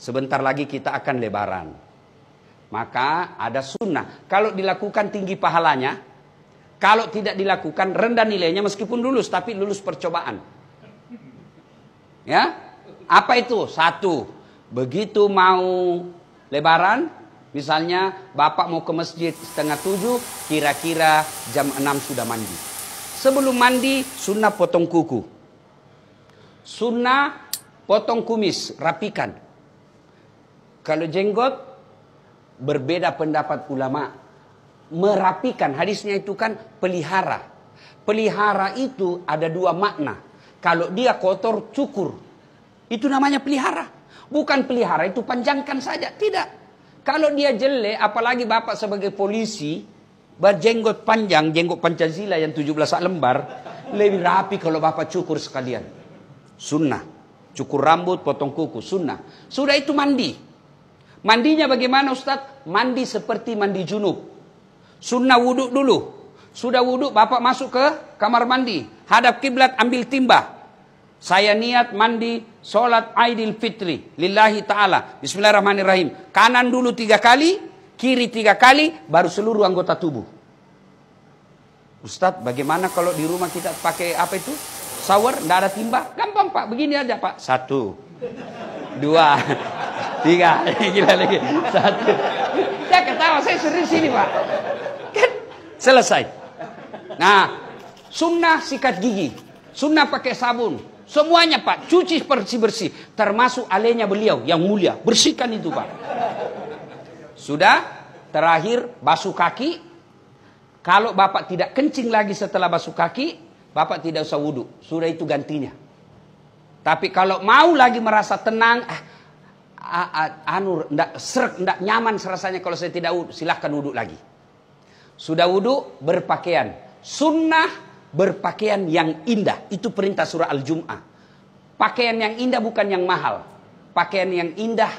Sebentar lagi kita akan lebaran. Maka ada sunnah. Kalau dilakukan tinggi pahalanya. Kalau tidak dilakukan rendah nilainya meskipun lulus. Tapi lulus percobaan. Ya, apa itu? Satu, begitu mau lebaran. Misalnya bapak mau ke masjid 6:30. Kira-kira jam 6 sudah mandi. Sebelum mandi sunnah potong kuku. Sunnah potong kumis, rapikan. Kalau jenggot, berbeda pendapat ulama. Merapikan, hadisnya itu kan pelihara. Pelihara itu ada dua makna. Kalau dia kotor, cukur. Itu namanya pelihara. Bukan pelihara itu panjangkan saja, tidak. Kalau dia jelek, apalagi bapak sebagai polisi, berjenggot panjang, jenggot Pancasila yang 17 lembar, lebih rapi kalau bapak cukur sekalian. Sunnah. Cukur rambut, potong kuku, sunnah. Sudah itu mandi. Mandinya bagaimana Ustaz? Mandi seperti mandi junub. Sunnah wudhu dulu. Sudah wudhu, bapak masuk ke kamar mandi. Hadap kiblat, ambil timba. Saya niat mandi sholat Aidil Fitri. Lillahi ta'ala. Bismillahirrahmanirrahim. Kanan dulu 3 kali, kiri 3 kali, baru seluruh anggota tubuh. Ustaz, bagaimana kalau di rumah kita pakai apa itu? Shower, tidak ada timba? Gampang Pak, begini aja Pak. 1, 2, 3. Gila lagi. 1. Saya ketawa, saya serius ini Pak. Kan selesai. Nah, sunnah sikat gigi. Sunnah pakai sabun. Semuanya Pak, cuci bersih-bersih. Termasuk alenya beliau yang mulia. Bersihkan itu Pak. Sudah, terakhir basuh kaki. Kalau bapak tidak kencing lagi setelah basuh kaki, bapak tidak usah wudhu. Sudah itu gantinya. Tapi kalau mau lagi merasa tenang, ndak nyaman rasanya kalau saya tidak wudhu, silahkan wudhu lagi. Sudah wudhu, berpakaian. Sunnah berpakaian yang indah. Itu perintah surah Al-Jum'ah. Pakaian yang indah bukan yang mahal. Pakaian yang indah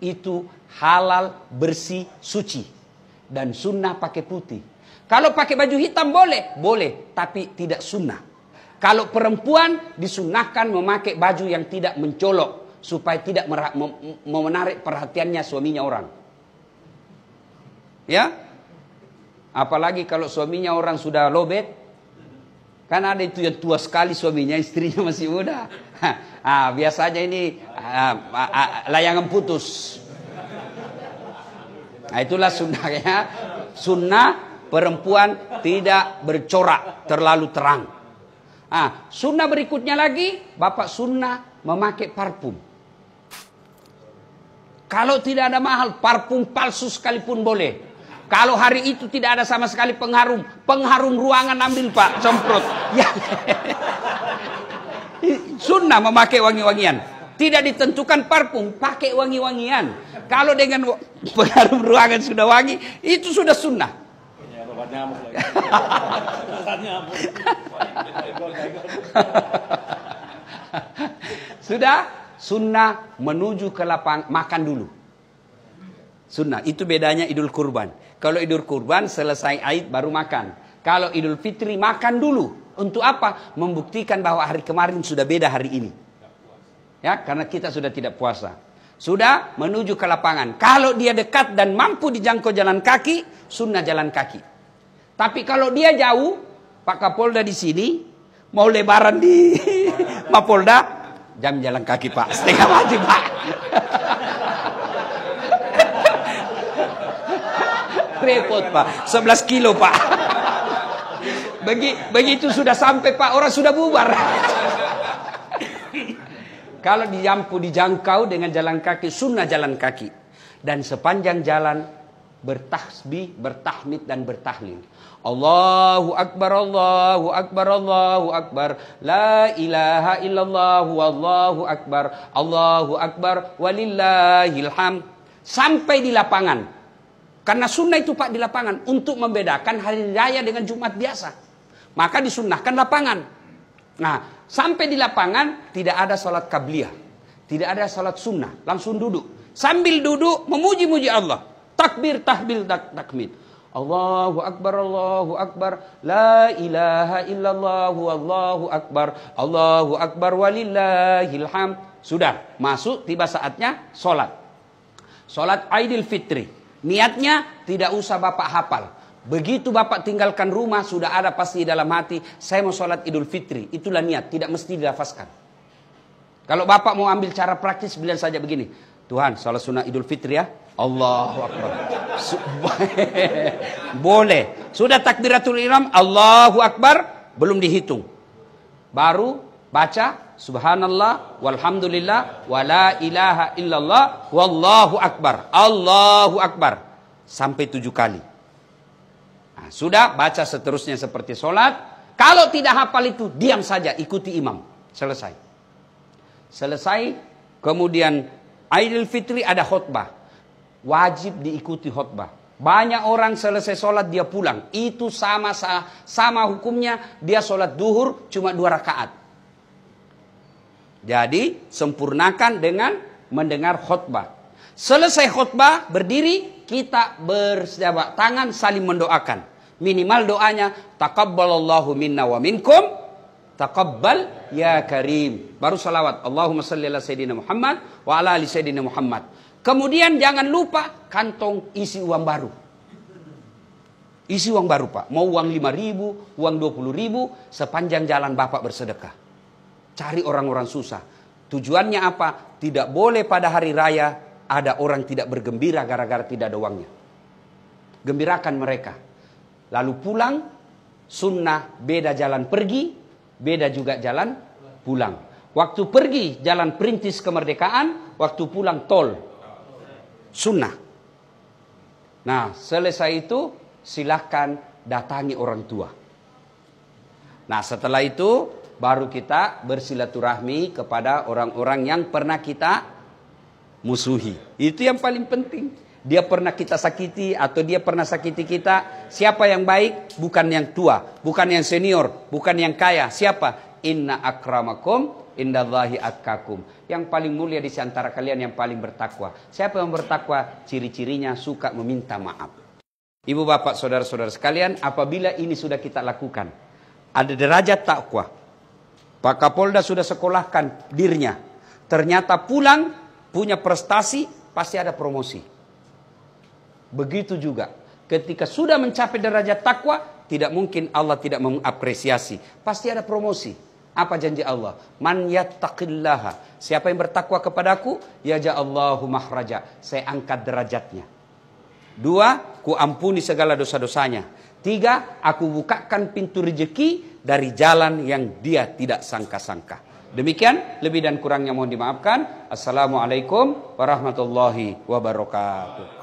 itu halal, bersih, suci. Dan sunnah pakai putih. Kalau pakai baju hitam boleh? Boleh, tapi tidak sunnah. Kalau perempuan disunnahkan memakai baju yang tidak mencolok. Supaya tidak menarik perhatiannya suaminya orang. Ya? Apalagi kalau suaminya orang sudah lobet. Kan ada itu yang tua sekali suaminya, istrinya masih muda. Biasanya ini layangan putus. Nah, itulah sunnahnya. Sunnah perempuan tidak bercorak terlalu terang. Sunnah berikutnya lagi, bapak sunnah memakai parfum. Kalau tidak ada mahal, parfum palsu sekalipun boleh. Kalau hari itu tidak ada sama sekali pengharum, pengharum ruangan ambil Pak, semprot. Ya. Sunnah memakai wangi-wangian. Tidak ditentukan parfum, pakai wangi-wangian. Kalau dengan pengharum ruangan sudah wangi, itu sudah sunnah. Sudah sunnah menuju ke lapang makan dulu. Sunnah itu bedanya Idul Kurban. Kalau Idul Kurban selesai Aid baru makan. Kalau Idul Fitri makan dulu. Untuk apa? Membuktikan bahwa hari kemarin sudah beda hari ini. Ya, karena kita sudah tidak puasa. Sudah menuju ke lapangan. Kalau dia dekat dan mampu dijangkau jalan kaki, sunnah jalan kaki. Tapi kalau dia jauh, Pak Kapolda di sini, mau lebaran di Mapolda, jam jalan kaki Pak, setengah mati Pak. Repot Pak, 11 kilo Pak. Begitu sudah sampai Pak, orang sudah bubar. Kalau dijangkau dengan jalan kaki, sunnah jalan kaki. Dan sepanjang jalan bertasbih, bertahmid dan bertahlil. Allahu Akbar, Allahu Akbar, Allahu Akbar. La ilaha illallah, Allahu Akbar, Allahu Akbar, walillahil hamd. Sampai di lapangan. Karena sunnah itu Pak di lapangan. Untuk membedakan hari raya dengan Jumat biasa. Maka disunnahkan lapangan. Nah, sampai di lapangan tidak ada sholat qabliyah. Tidak ada sholat sunnah. Langsung duduk. Sambil duduk memuji-muji Allah. Takbir, tahbil, takmid. Allahu Akbar, Allahu Akbar. La ilaha illallah, Allahu Akbar. Allahu Akbar walillahil hamd. Sudah, masuk tiba saatnya sholat. Sholat Idul Fitri. Niatnya tidak usah Bapak hafal. Begitu Bapak tinggalkan rumah, sudah ada pasti dalam hati, saya mau sholat Idul Fitri. Itulah niat, tidak mesti dilafazkan. Kalau Bapak mau ambil cara praktis, bilang saja begini. Tuhan, sholat sunnah Idul Fitri ya. Allahu Akbar. Boleh. Sudah takbiratul ihram, Allahu Akbar, belum dihitung. Baru baca subhanallah walhamdulillah wala ilaha illallah wallahu akbar. Allahu Akbar. Sampai 7 kali. Nah, sudah baca seterusnya seperti sholat. Kalau tidak hafal itu, diam saja, ikuti imam. Selesai. Selesai. Kemudian Idul Fitri ada khutbah. Wajib diikuti khutbah. Banyak orang selesai sholat dia pulang. Itu sama hukumnya dia sholat duhur cuma 2 rakaat. Jadi sempurnakan dengan mendengar khutbah. Selesai khutbah berdiri, kita berjabat tangan saling mendoakan. Minimal doanya taqabbalallahu minna wa minkum taqabbal ya karim. Baru salawat Allahumma salli ala sayyidina Muhammad wa ala ali sayyidina Muhammad. Kemudian jangan lupa kantong isi uang baru. Isi uang baru Pak. Mau uang 5.000, uang 20.000, sepanjang jalan Bapak bersedekah. Cari orang-orang susah. Tujuannya apa? Tidak boleh pada hari raya ada orang tidak bergembira gara-gara tidak ada uangnya. Gembirakan mereka. Lalu pulang, sunnah beda jalan pergi, beda juga jalan pulang. Waktu pergi jalan perintis kemerdekaan, waktu pulang tol. Sunnah. Nah, selesai itu silahkan datangi orang tua. Nah, setelah itu baru kita bersilaturahmi kepada orang-orang yang pernah kita musuhi. Itu yang paling penting. Dia pernah kita sakiti atau dia pernah sakiti kita. Siapa yang baik? Bukan yang tua, bukan yang senior, bukan yang kaya. Siapa? Inna akramakum indallahi atqakum. Yang paling mulia di antara kalian yang paling bertakwa. Siapa yang bertakwa? Ciri-cirinya suka meminta maaf. Ibu bapak saudara-saudara sekalian, apabila ini sudah kita lakukan, ada derajat takwa. Pak Kapolda sudah sekolahkan dirinya. Ternyata pulang punya prestasi, pasti ada promosi. Begitu juga ketika sudah mencapai derajat takwa, tidak mungkin Allah tidak mengapresiasi. Pasti ada promosi. Apa janji Allah? Man yattaqillaha. Siapa yang bertakwa kepadaku, yaj'allahu makhraja. Saya angkat derajatnya. 2, ku ampuni segala dosa-dosanya. 3, aku bukakan pintu rezeki dari jalan yang dia tidak sangka-sangka. Demikian, lebih dan kurangnya mohon dimaafkan. Assalamualaikum warahmatullahi wabarakatuh.